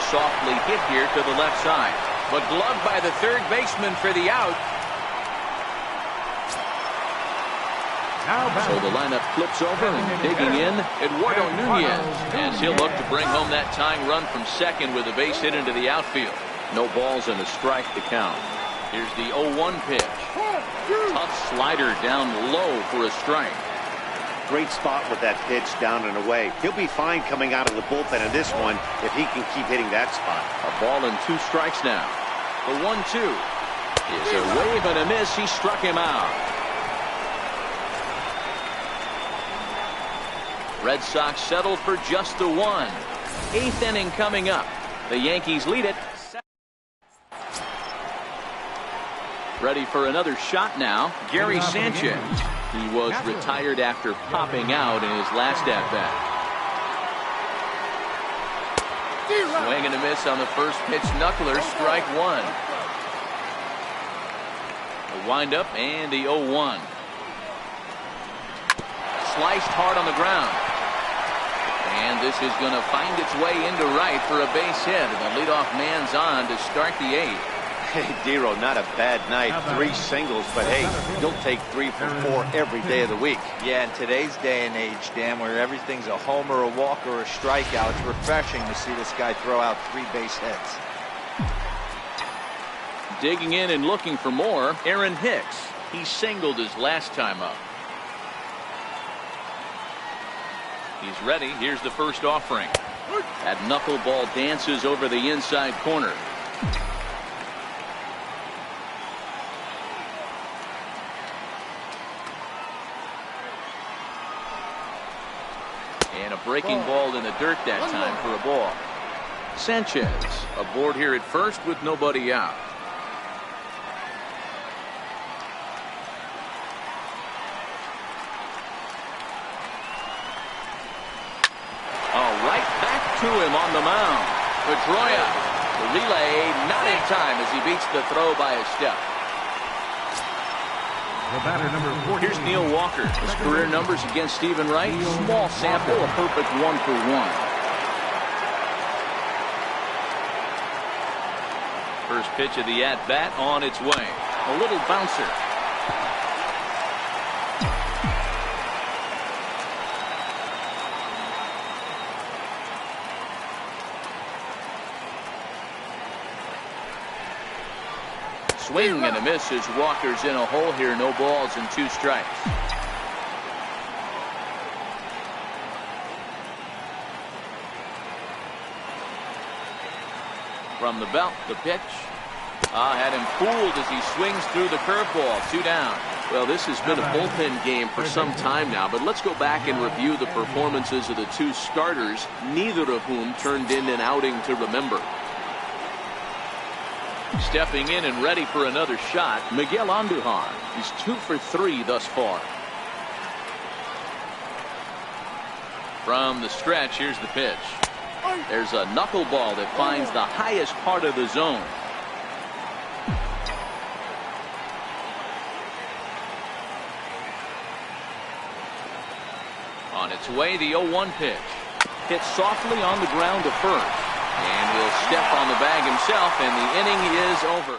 Softly hit here to the left side, but gloved by the third baseman for the out. So the lineup flips over, and digging in, Eduardo Nunez, as he'll look to bring home that tying run from second with a base hit into the outfield. No balls and a strike to count. Here's the 0-1 pitch. Tough slider down low for a strike. Great spot with that pitch down and away. He'll be fine coming out of the bullpen in this one if he can keep hitting that spot. A ball and 2 strikes now. The 1-2 is a wave and a miss. He struck him out. Red Sox settle for just the 1. 8th inning coming up. The Yankees lead it. Ready for another shot now. Gary Sanchez. He was retired after popping out in his last at-bat. Swing and a miss on the first pitch. Knuckler, strike 1. The windup and the 0-1. Sliced hard on the ground. And this is going to find its way into right for a base hit. And the leadoff man's on to start the 8th. Hey, Dero, not a bad night. 3 singles, but hey, you'll take 3 for 4 every day of the week. Yeah, in today's day and age, Dan, where everything's a homer, a walk, or a strikeout, it's refreshing to see this guy throw out 3 base hits. Digging in and looking for more, Aaron Hicks. He singled his last time up. He's ready. Here's the first offering. That knuckleball dances over the inside corner. And a breaking ball in the dirt that time for a ball. Sanchez aboard here at first with nobody out. to him on the mound. Pedroia, the relay not in time as he beats the throw by a step. The batter, number 14. Here's Neil Walker. His career numbers against Stephen Wright. Small sample, a perfect 1-for-1. First pitch of the at-bat on its way. A little bouncer. Swing and a miss as Walker's in a hole here. No balls and 2 strikes. From the belt, the pitch. Had him fooled as he swings through the curveball. 2 down. Well, this has been a bullpen game for some time now, but let's go back and review the performances of the 2 starters, neither of whom turned in an outing to remember. Stepping in and ready for another shot, Miguel Andujar. He's 2 for 3 thus far. From the stretch, here's the pitch. There's a knuckleball that finds the highest part of the zone. On its way, the 0-1 pitch. Hit softly on the ground to first. And will step on the bag himself, and the inning is over.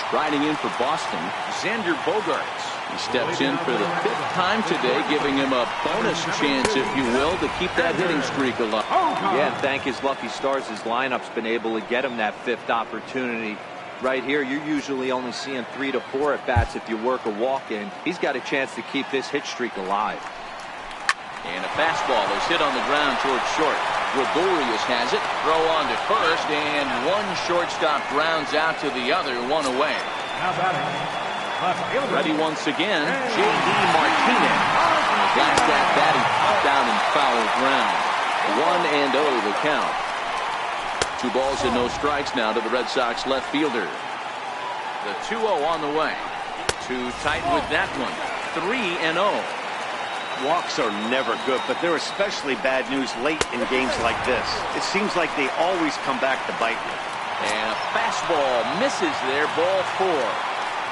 Striding in for Boston, Xander Bogaerts. He steps in for the 5th time today, giving him a bonus chance, if you will, to keep that hitting streak alive. Yeah, and thank his lucky stars, his lineup's been able to get him that 5th opportunity. Right here, you're usually only seeing 3 to 4 at-bats if you work a walk-in. He's got a chance to keep this hit streak alive. And a fastball is hit on the ground towards short. Gregorius has it. Throw on to first, and one shortstop grounds out to the other, 1 away. Now batting. Left fielder. Ready once again, J.D. Martinez. Last at bat, he popped down and fouled ground. 1-0 the count. 2 balls and no strikes now to the Red Sox left fielder. The 2-0 on the way. Too tight with that one. 3-0. Walks are never good, but they're especially bad news late in games like this. It seems like they always come back to bite you. And a fastball misses there, ball 4.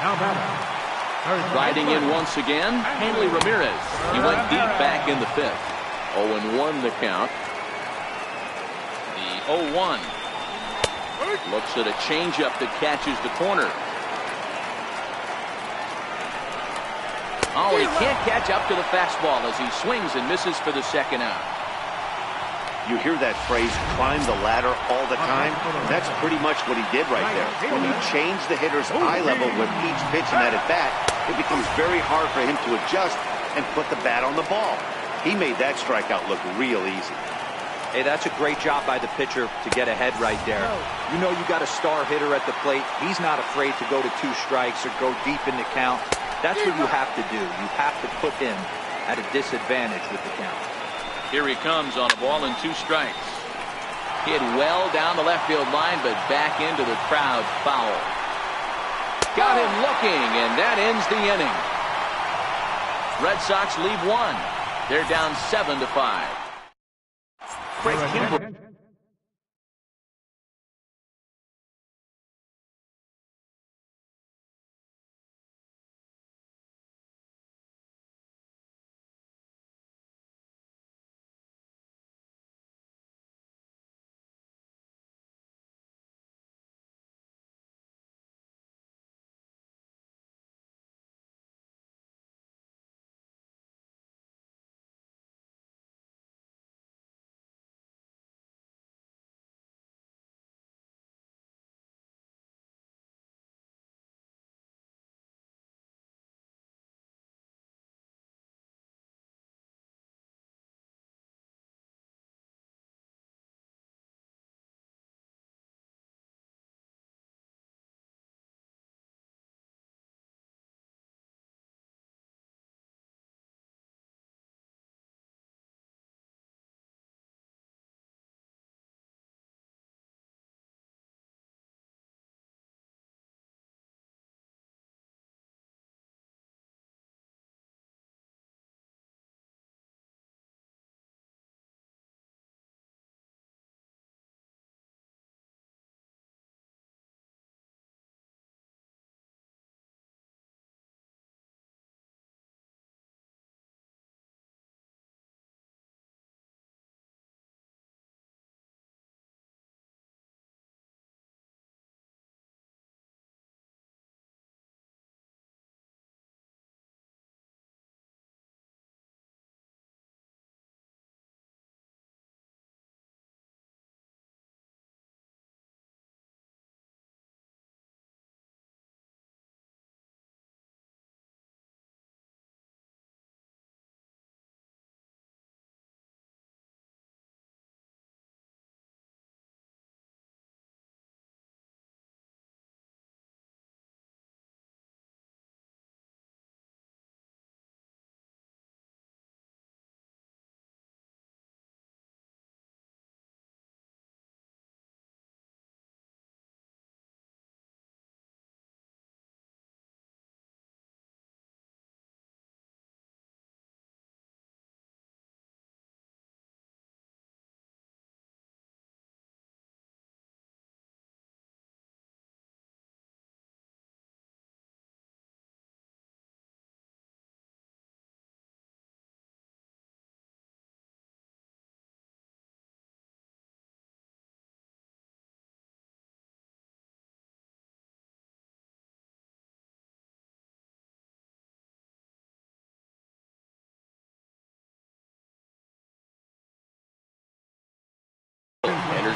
Now batting. Riding in once again, Hanley Ramirez. He went deep back in the 5th. 0-1 the count. The 0-1. Looks at a changeup that catches the corner. Oh, and he can't catch up to the fastball as he swings and misses for the 2nd out. You hear that phrase, climb the ladder all the time? That's pretty much what he did right there. When you change the hitter's eye level with each pitch in that at-bat, it becomes very hard for him to adjust and put the bat on the ball. He made that strikeout look real easy. Hey, that's a great job by the pitcher to get ahead right there. You know you got a star hitter at the plate. He's not afraid to go to 2 strikes or go deep in the count. That's what you have to do. You have to put him at a disadvantage with the count. Here he comes on a ball and 2 strikes. Hit well down the left field line, but back into the crowd, foul. Got him looking, and that ends the inning. Red Sox lead 1. They're down 7-5. Craig Kimbrell.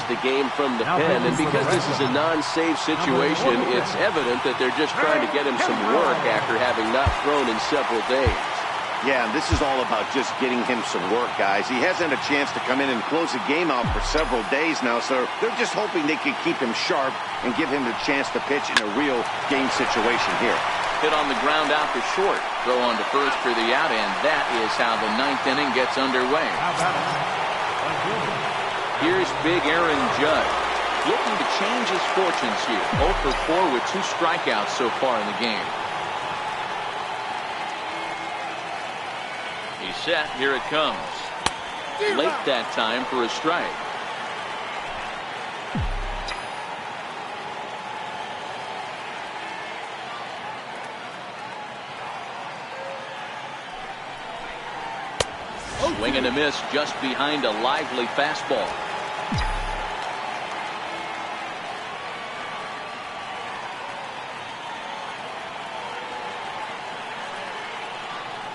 the game from the pen. And because this is a non-save situation, it's evident that they're just trying to get him some work after having not thrown in several days. Yeah, and this is all about just getting him some work, guys. He hasn't had a chance to come in and close the game out for several days now, so they're just hoping they can keep him sharp and give him the chance to pitch in a real game situation here. Hit on the ground out to short. Throw on to first for the out, and that is how the 9th inning gets underway. Here's big Aaron Judge, looking to change his fortunes here. 0 for 4 with 2 strikeouts so far in the game. He's set. Here it comes. Late that time for a strike. Swing and a miss just behind a lively fastball.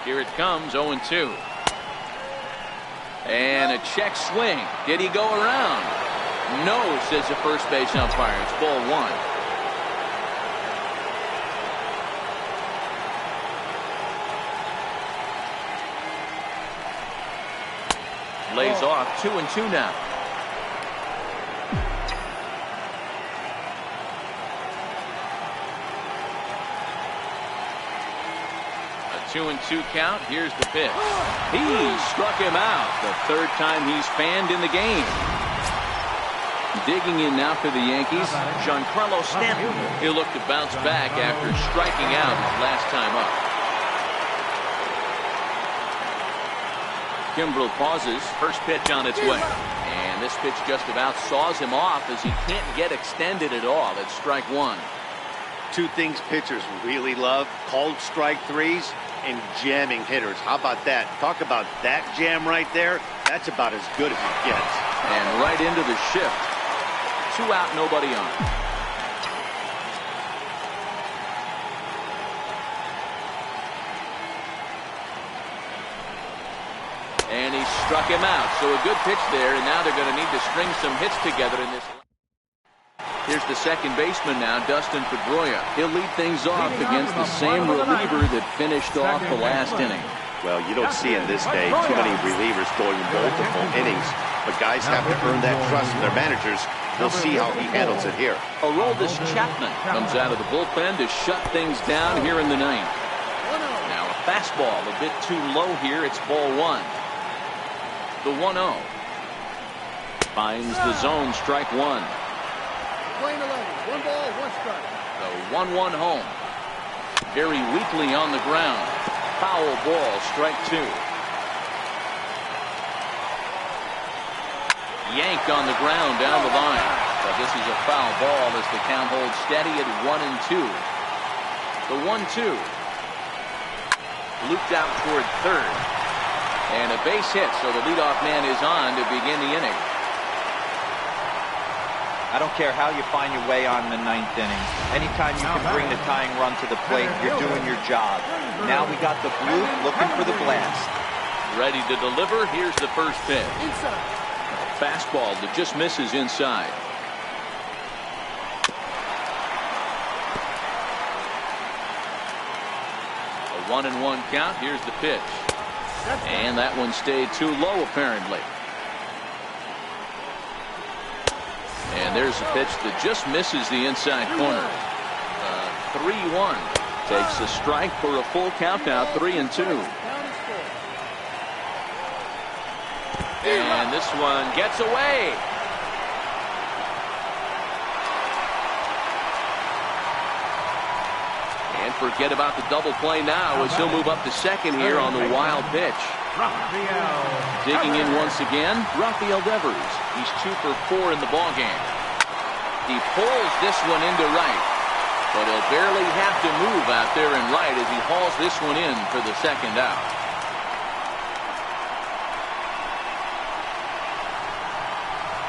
Here it comes, 0-2. And a check swing. Did he go around? No, says the first base umpire. It's ball 1. Lays off. 2-2 now. A 2-2 count. Here's the pitch. He struck him out. The 3rd time he's fanned in the game. Digging in now for the Yankees, Giancarlo Stanton. He'll look to bounce back after striking out his last time up. Kimbrel pauses. First pitch on its way. And this pitch just about saws him off as he can't get extended at all. It's strike 1. 2 things pitchers really love: called strike 3s and jamming hitters. How about that? Talk about that jam right there. That's about as good as it gets. And right into the shift. 2 out, nobody on. And he struck him out. So a good pitch there, and now they're going to need to string some hits together in this. Here's the second baseman now, Dustin Pedroia. He'll lead things off against the same reliever that finished off the last inning. Well, you don't see in this day too many relievers going multiple innings, but guys have to earn that trust from their managers. We'll see how he handles it here. Aroldis Chapman comes out of the bullpen to shut things down here in the 9th. Now a fastball a bit too low here. It's ball 1. The 1-0. Finds the zone, strike 1. Playing 11, 1 ball, 1 strike. The 1-1 home. Very weakly on the ground. Foul ball, strike 2. Yank on the ground down the line. But this is a foul ball as the count holds steady at 1-2. The 1-2. Looped out toward third. And a base hit, so the leadoff man is on to begin the inning. I don't care how you find your way on the 9th inning. Anytime you can bring the tying run to the plate, you're doing your job. Now we got the blue looking for the blast. Ready to deliver. Here's the first pitch. A fastball that just misses inside. A 1-1 count. Here's the pitch. And that one stayed too low, apparently. And there's a pitch that just misses the inside corner. 3-1. Takes a strike for a full count now, 3-2. And this one gets away. And forget about the double play now as he'll move up to second here on the wild pitch. Digging in once again, Rafael Devers. He's 2 for 4 in the ballgame. He pulls this one into right, but he'll barely have to move out there in right as he hauls this one in for the second out.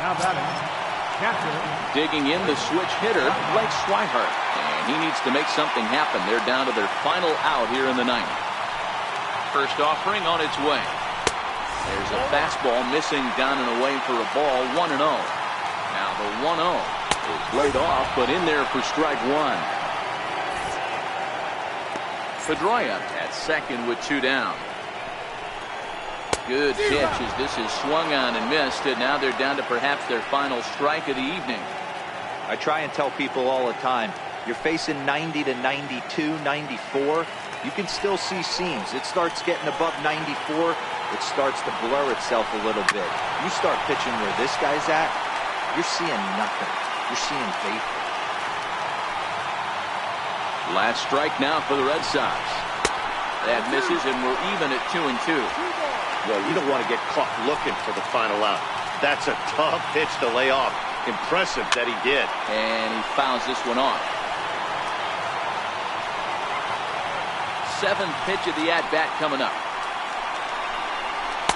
Now batting, catcher. Digging in the switch hitter, Blake Swihart. And he needs to make something happen. They're down to their final out here in the 9th. First offering on its way. There's a fastball missing down and away for a ball, 1-0. Now The 1-0 is played off, but in there for strike one. Pedroia at second with 2 down. Good pitch as this is swung on and missed, and now they're down to perhaps their final strike of the evening. I try and tell people all the time, you're facing 90 to 92, 94. You can still see seams. It starts getting above 94. It starts to blur itself a little bit. You start pitching where this guy's at, you're seeing nothing. You're seeing vapor. Last strike now for the Red Sox. That misses, and we're even at 2-2. Well, you don't want to get caught looking for the final out. That's a tough pitch to lay off. Impressive that he did. And he fouls this one off. 7th pitch of the at-bat coming up.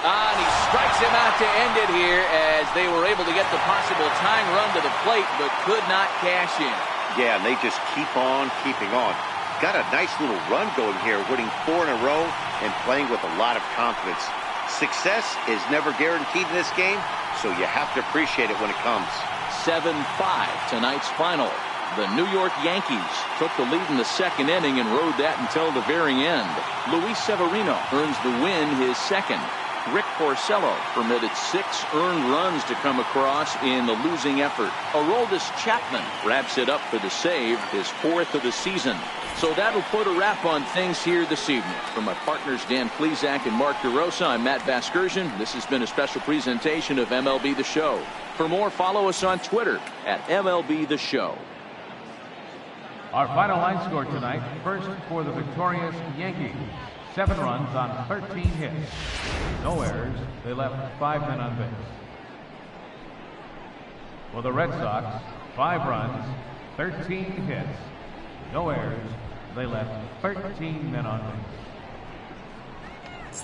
And he strikes him out to end it here as they were able to get the possible tying run to the plate, but could not cash in. Yeah, and they just keep on keeping on. Got a nice little run going here, winning 4 in a row and playing with a lot of confidence. Success is never guaranteed in this game, so you have to appreciate it when it comes. 7-5 tonight's final. The New York Yankees took the lead in the 2nd inning and rode that until the very end. Luis Severino earns the win, his 2nd. Rick Porcello permitted 6 earned runs to come across in the losing effort. Aroldis Chapman wraps it up for the save, his 4th of the season. So that'll put a wrap on things here this evening. For my partners Dan Plesac and Mark DeRosa, I'm Matt Vasgersian. This has been a special presentation of MLB The Show. For more, follow us on Twitter at MLB The Show. Our final line score tonight, first for the victorious Yankees. 7 runs on 13 hits. No errors. They left 5 men on base. For the Red Sox, 5 runs, 13 hits. No errors. They left 13 men on base.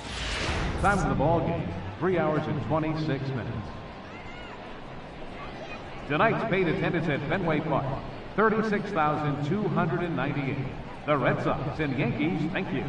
Time of the ball game, 3 hours and 26 minutes. Tonight's paid attendance at Fenway Park, 36,298. The Red Sox and Yankees, thank you.